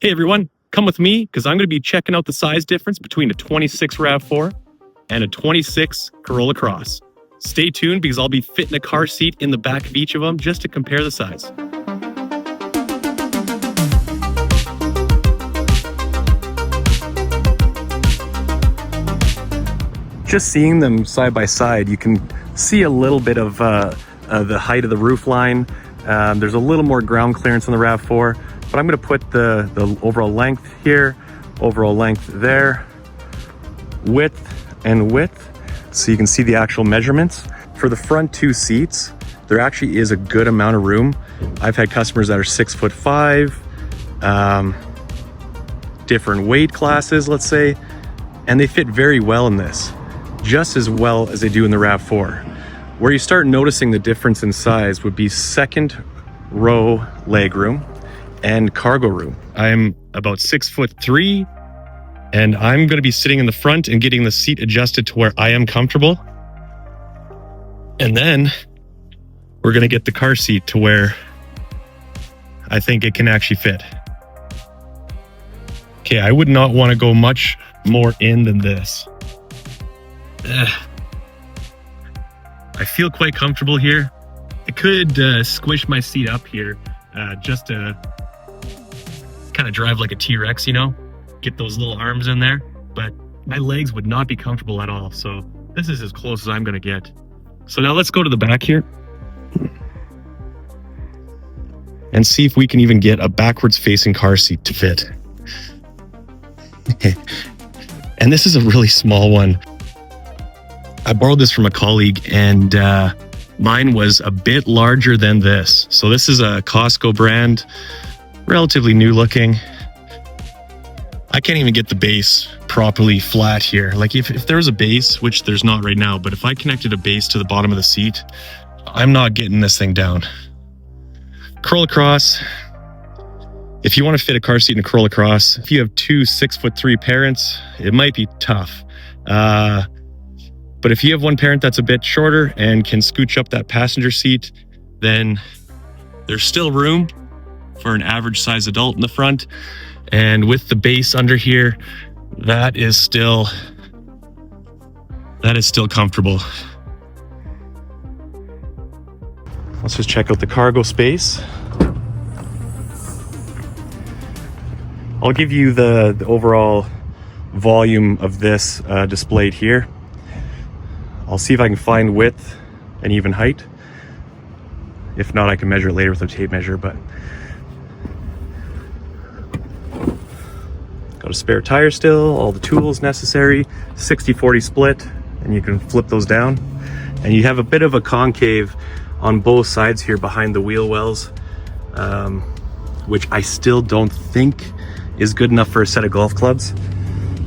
Hey everyone, come with me because I'm going to be checking out the size difference between a 26 RAV4 and a 26 Corolla Cross. Stay tuned because I'll be fitting a car seat in the back of each of them just to compare the size. Just seeing them side by side, you can see a little bit of the height of the roof line. There's a little more ground clearance on the RAV4, but I'm going to put the overall length here, overall length there, width and width, so you can see the actual measurements. For the front two seats, there actually is a good amount of room. I've had customers that are 6'5", different weight classes, let's say, and they fit very well in this, just as well as they do in the RAV4. Where you start noticing the difference in size would be second row legroom and cargo room. I'm about 6'3", and I'm going to be sitting in the front and getting the seat adjusted to where I am comfortable. And then we're going to get the car seat to where I think it can actually fit. Okay, I would not want to go much more in than this. I feel quite comfortable here. I could squish my seat up here just to kind of drive like a T-Rex, you know, get those little arms in there, but my legs would not be comfortable at all. So this is as close as I'm going to get. So now let's go to the back here and see if we can even get a backwards facing car seat to fit. And this is a really small one. I borrowed this from a colleague, and mine was a bit larger than this. So this is a Costco brand, relatively new looking. I can't even get the base properly flat here. Like if there was a base, which there's not right now, but if I connected a base to the bottom of the seat, I'm not getting this thing down. Corolla Cross. If you want to fit a car seat in a Corolla Cross, if you have two 6'3" parents, it might be tough. But if you have one parent that's a bit shorter and can scooch up that passenger seat, then there's still room for an average size adult in the front. And with the base under here, that is still comfortable. Let's just check out the cargo space. I'll give you the overall volume of this displayed here. I'll see if I can find width and even height. If not, I can measure it later with a tape measure, but got a spare tire still, all the tools necessary, 60-40 split, and you can flip those down. And you have a bit of a concave on both sides here behind the wheel wells, which I still don't think is good enough for a set of golf clubs.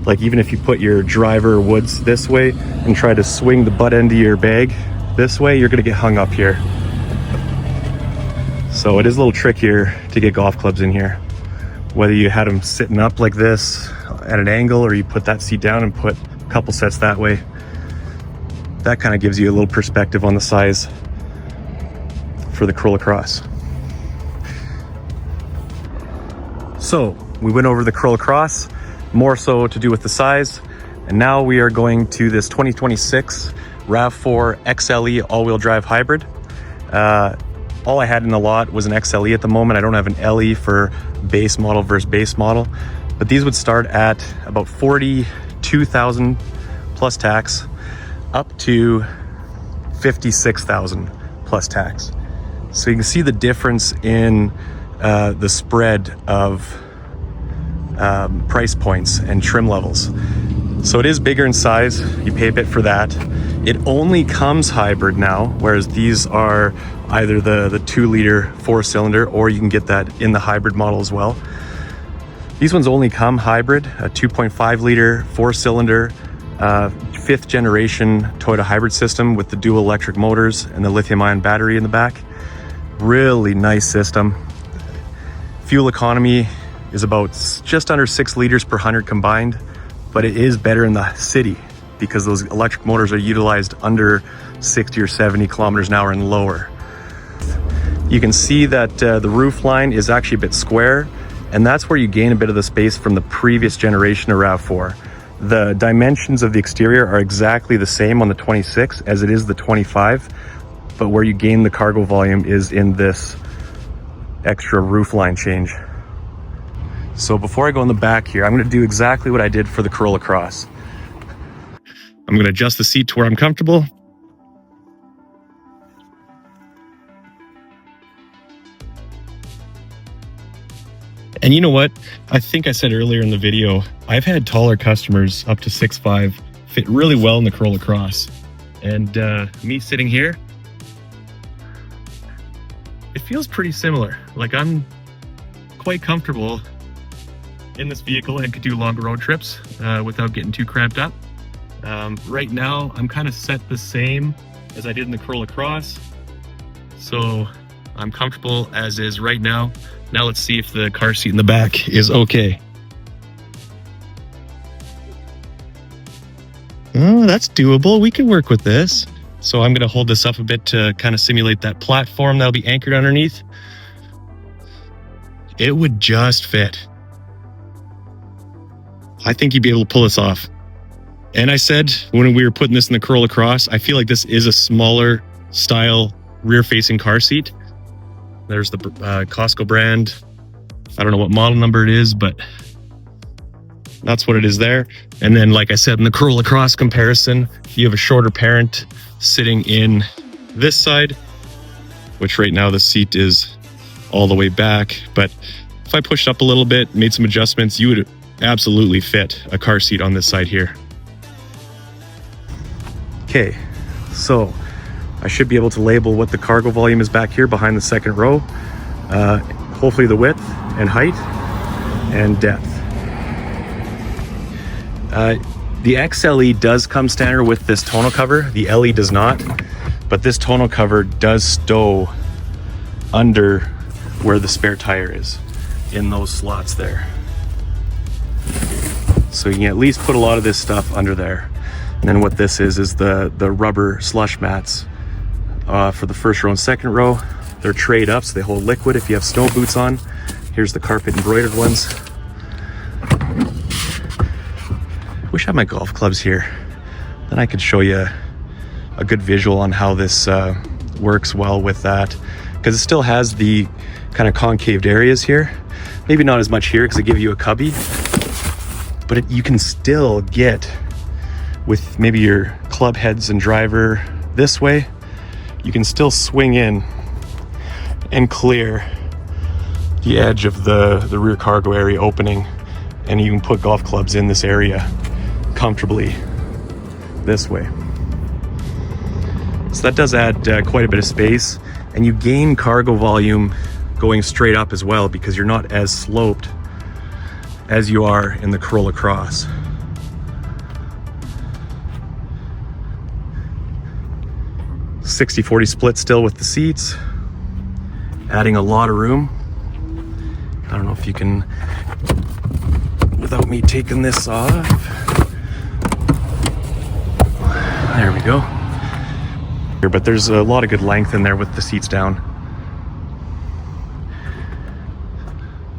Like even if you put your driver woods this way and try to swing the butt end of your bag this way, you're gonna get hung up here. So it is a little trickier to get golf clubs in here. Whether you had them sitting up like this at an angle, or you put that seat down and put a couple sets that way, that kind of gives you a little perspective on the size for the Corolla Cross. So we went over the Corolla Cross, more so to do with the size, and now we are going to this 2026 RAV4 XLE all-wheel drive hybrid. All I had in the lot was an XLE at the moment. I don't have an LE for base model versus base model, but these would start at about $42,000 plus tax up to $56,000 plus tax. So you can see the difference in the spread of price points and trim levels. So it is bigger in size, you pay a bit for that. It only comes hybrid now, whereas these are either the 2-liter 4-cylinder, or you can get that in the hybrid model as well. These ones only come hybrid, a 2.5-liter 4-cylinder 5th generation Toyota hybrid system with the dual electric motors and the lithium-ion battery in the back. Really nice system. Fuel economy is about just under 6 liters per 100 combined, but it is better in the city because those electric motors are utilized under 60 or 70 kilometers an hour and lower. You can see that the roof line is actually a bit square, And that's where you gain a bit of the space from the previous generation of RAV4. The dimensions of the exterior are exactly the same on the 26 as it is the 25, but where you gain the cargo volume is in this extra roofline change. So before I go in the back here, I'm going to do exactly what I did for the Corolla Cross. I'm going to adjust the seat to where I'm comfortable. And you know what? I think I said earlier in the video, I've had taller customers up to 6'5" fit really well in the Corolla Cross. And me sitting here, it feels pretty similar. Like I'm quite comfortable in this vehicle and could do longer road trips without getting too cramped up. Right now, I'm kind of set the same as I did in the Corolla Cross. So I'm comfortable as is right now. Now let's see if the car seat in the back is okay. Oh, that's doable. We can work with this. So I'm going to hold this up a bit to kind of simulate that platform that'll be anchored underneath. It would just fit. I think you'd be able to pull this off. And I said when we were putting this in the Corolla Cross, I feel like this is a smaller style rear-facing car seat. There's the Costco brand. I don't know what model number it is, but that's what it is there. And then, like I said, in the Corolla Cross comparison, you have a shorter parent sitting in this side, which right now the seat is all the way back. But if I pushed up a little bit, made some adjustments, you would absolutely fit a car seat on this side here. Okay, so I should be able to label what the cargo volume is back here behind the second row. Hopefully the width and height and depth. The XLE does come standard with this tonneau cover. The LE does not, but this tonneau cover does stow under where the spare tire is, in those slots there. So you can at least put a lot of this stuff under there. And then what this is the rubber slush mats for the first row and second row. They're trayed up so they hold liquid if you have snow boots on. Here's the carpet embroidered ones. Wish I had my golf clubs here. Then I could show you a good visual on how this works well with that. Because it still has the kind of concaved areas here. Maybe not as much here because they give you a cubby. But you can still get, with maybe your club heads and driver this way, you can still swing in and clear the edge of the rear cargo area opening, and you can put golf clubs in this area comfortably this way. So that does add quite a bit of space, and you gain cargo volume going straight up as well because you're not as sloped as you are in the Corolla Cross. (60-40) split still with the seats, adding a lot of room. I don't know if you can, without me taking this off. There we go. But there's a lot of good length in there with the seats down.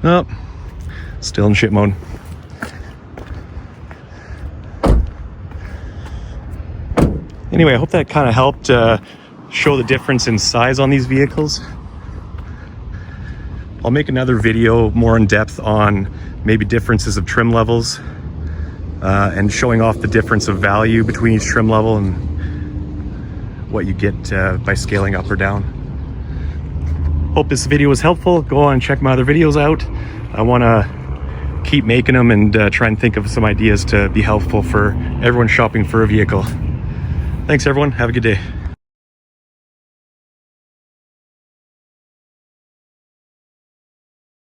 Oh, still in shit mode. Anyway, I hope that kind of helped show the difference in size on these vehicles. I'll make another video more in depth on maybe differences of trim levels and showing off the difference of value between each trim level and what you get by scaling up or down. Hope this video was helpful. Go on and check my other videos out. I want to keep making them and try and think of some ideas to be helpful for everyone shopping for a vehicle. Thanks everyone, have a good day.